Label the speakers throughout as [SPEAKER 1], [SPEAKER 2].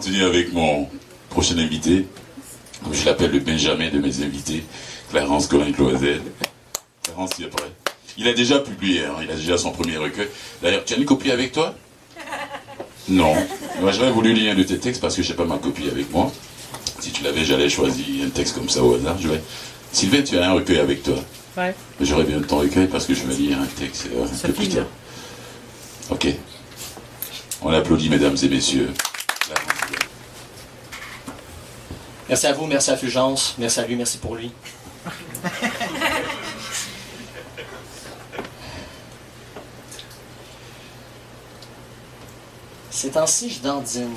[SPEAKER 1] continuer avec mon prochain invité. Comme je l'appelle le Benjamin de mes invités, Clarence Corin-Cloisel. Clarence, tu es prêt? Il a déjà publié, hein, il a déjà son premier recueil. D'ailleurs, tu as une copie avec toi? Non. Moi, j'aurais voulu lire un de tes textes parce que je n'ai pas ma copie avec moi. Si tu l'avais, j'allais choisir un texte comme ça au hasard. Sylvain, tu as un recueil avec toi?
[SPEAKER 2] Ouais.
[SPEAKER 1] J'aurais bien ton recueil parce que je vais lire un texte un peu plus tard. Ok. On applaudit, mesdames et messieurs.
[SPEAKER 3] Merci à vous, merci à Fulgence, merci à lui, merci pour lui. Ces temps-ci, je dandine.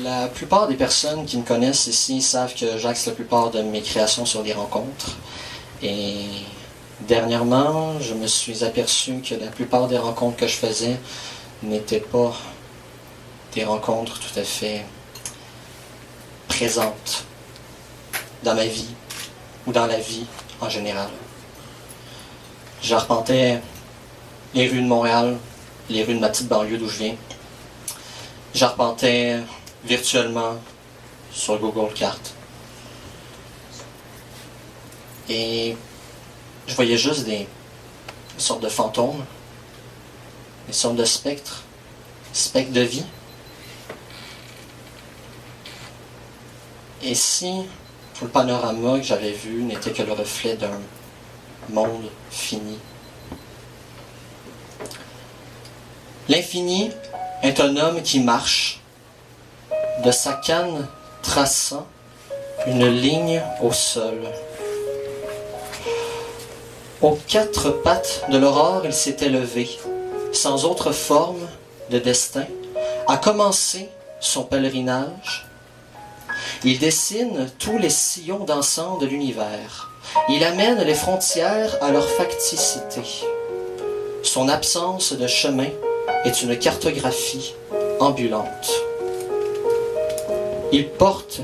[SPEAKER 3] La plupart des personnes qui me connaissent ici savent que j'axe la plupart de mes créations sur des rencontres. Et dernièrement, je me suis aperçu que la plupart des rencontres que je faisais n'étaient pas des rencontres tout à fait présentes dans ma vie ou dans la vie en général. J'arpentais les rues de Montréal, les rues de ma petite banlieue d'où je viens. J'arpentais virtuellement sur Google Cartes. Et je voyais juste des sortes de fantômes, des sortes de spectres de vie. Et si tout le panorama que j'avais vu n'était que le reflet d'un monde fini? L'infini est un homme qui marche, de sa canne traçant une ligne au sol. Aux quatre pattes de l'aurore, il s'était levé, sans autre forme de destin, a commencé son pèlerinage. Il dessine tous les sillons dansants de l'univers. Il amène les frontières à leur facticité. Son absence de chemin est une cartographie ambulante. Il porte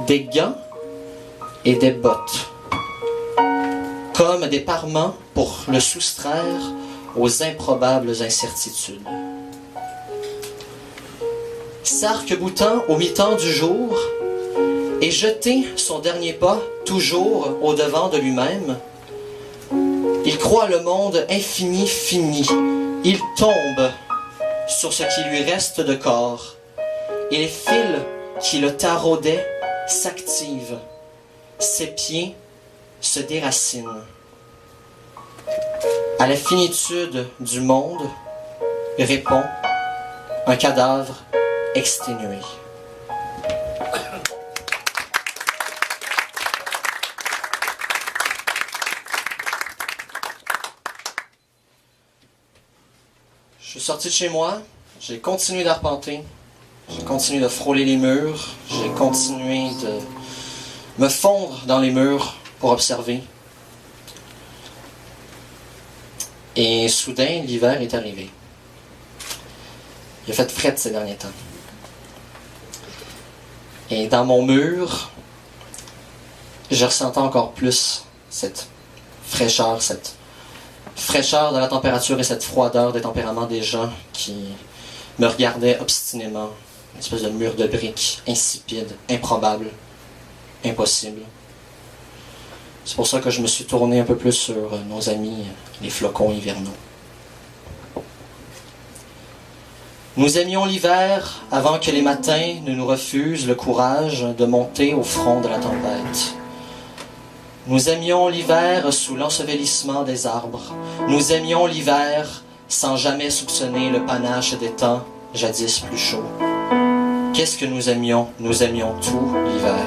[SPEAKER 3] des gants et des bottes, comme des parements pour le soustraire aux improbables incertitudes. S'arc-boutant au mi-temps du jour et jeter son dernier pas toujours au-devant de lui-même, il croit le monde infini fini. Il tombe sur ce qui lui reste de corps et les fils qui le taraudaient s'activent. Ses pieds se déracinent. À la finitude du monde répond un cadavre exténué. Je suis sorti de chez moi, j'ai continué d'arpenter, j'ai continué de frôler les murs, j'ai continué de me fondre dans les murs pour observer. Et soudain, l'hiver est arrivé. Il a fait fret ces derniers temps. Et dans mon mur, je ressentais encore plus cette fraîcheur de la température et cette froideur des tempéraments des gens qui me regardaient obstinément. Une espèce de mur de briques, insipide, improbable, impossible. C'est pour ça que je me suis tourné un peu plus sur nos amis, les flocons hivernaux. Nous aimions l'hiver avant que les matins ne nous refusent le courage de monter au front de la tempête. Nous aimions l'hiver sous l'ensevelissement des arbres. Nous aimions l'hiver sans jamais soupçonner le panache des temps jadis plus chauds. Qu'est-ce que nous aimions? Nous aimions tout l'hiver.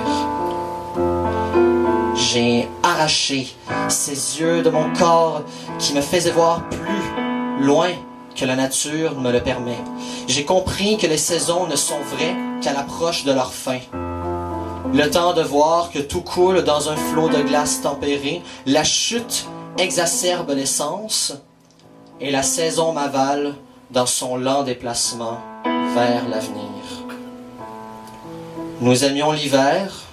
[SPEAKER 3] J'ai arraché ces yeux de mon corps qui me faisaient voir plus loin que la nature me le permet. J'ai compris que les saisons ne sont vraies qu'à l'approche de leur fin. Le temps de voir que tout coule dans un flot de glace tempérée, la chute exacerbe l'essence et la saison m'avale dans son lent déplacement vers l'avenir. Nous aimions l'hiver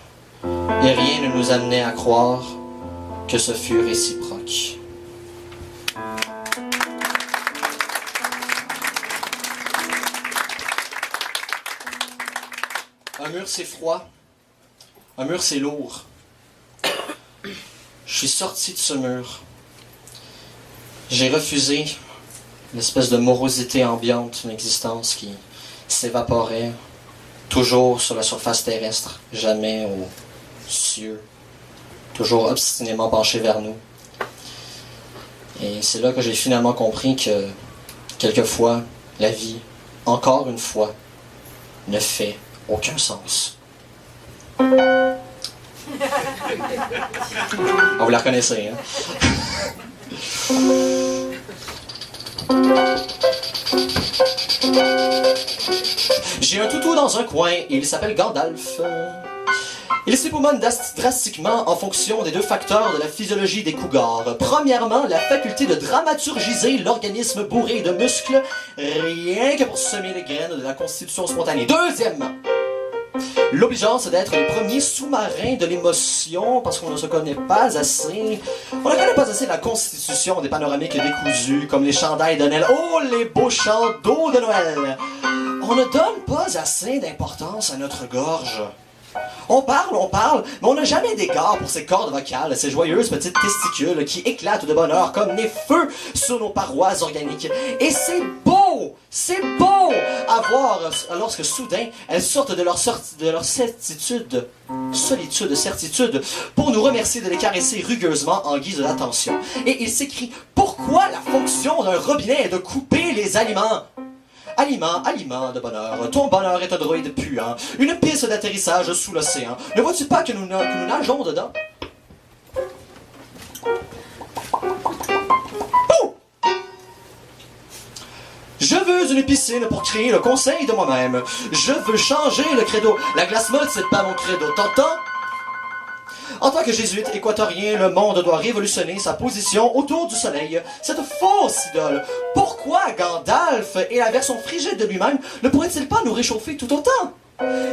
[SPEAKER 3] et rien ne nous amenait à croire que ce fut réciproque. mur c'est froid. Un mur c'est lourd. Je suis sorti de ce mur. J'ai refusé l'espèce de morosité ambiante d'une existence qui s'évaporait toujours sur la surface terrestre, jamais aux cieux, toujours obstinément penché vers nous. Et c'est là que j'ai finalement compris que, quelquefois, la vie, encore une fois, ne fait aucun sens. Ah, vous la reconnaissez, hein? J'ai un toutou dans un coin et il s'appelle Gandalf. Il s'époumonne drastiquement en fonction des deux facteurs de la physiologie des cougars. Premièrement, la faculté de dramaturgiser l'organisme bourré de muscles, rien que pour semer les graines de la constitution spontanée. Deuxièmement, l'obligeance d'être les premiers sous-marins de l'émotion parce qu'on ne se connaît pas assez. On ne connaît pas assez la constitution des panoramiques décousus comme les chandails de Noël. Oh, les beaux chandeaux de Noël! On ne donne pas assez d'importance à notre gorge. On parle, mais on n'a jamais d'égard pour ces cordes vocales, ces joyeuses petites testicules qui éclatent de bonheur comme des feux sur nos parois organiques. Et c'est beau à voir lorsque soudain elles sortent de leur certitude, certitude, pour nous remercier de les caresser rugueusement en guise d'attention. Et il s'écrie « Pourquoi la fonction d'un robinet est de couper les aliments ?» Aliment de bonheur, ton bonheur est un droïde puant, une piste d'atterrissage sous l'océan. Ne vois-tu pas que nous nageons dedans? Oh! Je veux une piscine pour créer le conseil de moi-même. Je veux changer le credo. La glace molle, c'est pas mon credo, t'entends? En tant que jésuite équatorien, le monde doit révolutionner sa position autour du soleil. Cette fausse idole. Pourquoi Gandalf et la version frigide de lui-même ne pourrait-il pas nous réchauffer tout autant?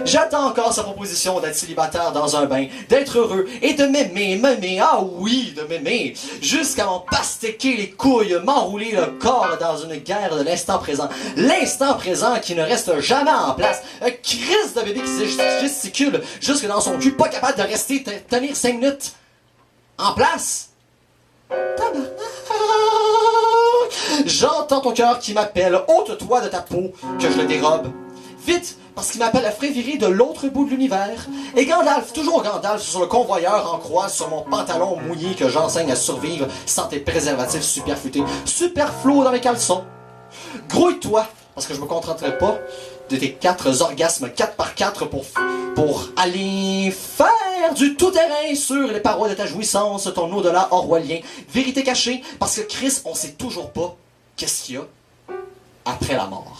[SPEAKER 3] J'attends encore sa proposition d'être célibataire dans un bain, d'être heureux et de m'aimer, ah oui, de m'aimer, jusqu'à m'en pastéquer les couilles, m'enrouler le corps dans une guerre de l'instant présent qui ne reste jamais en place, un Christ de bébé qui gesticule jusque dans son cul, pas capable de rester tenir 5 minutes en place. Tabarnak! J'entends ton cœur qui m'appelle, ôte-toi de ta peau, que je le dérobe. Vite, parce qu'il m'appelle la frévirie de l'autre bout de l'univers. Et Gandalf, toujours Gandalf, sur le convoyeur en croix sur mon pantalon mouillé que j'enseigne à survivre sans tes préservatifs superfutés, superflous dans mes caleçons. Grouille-toi, parce que je me contenterai pas de tes 4 orgasmes 4x4 pour aller faire du tout-terrain sur les parois de ta jouissance, ton au-delà orwellien. Vérité cachée, parce que Chris, on sait toujours pas qu'est-ce qu'il y a après la mort.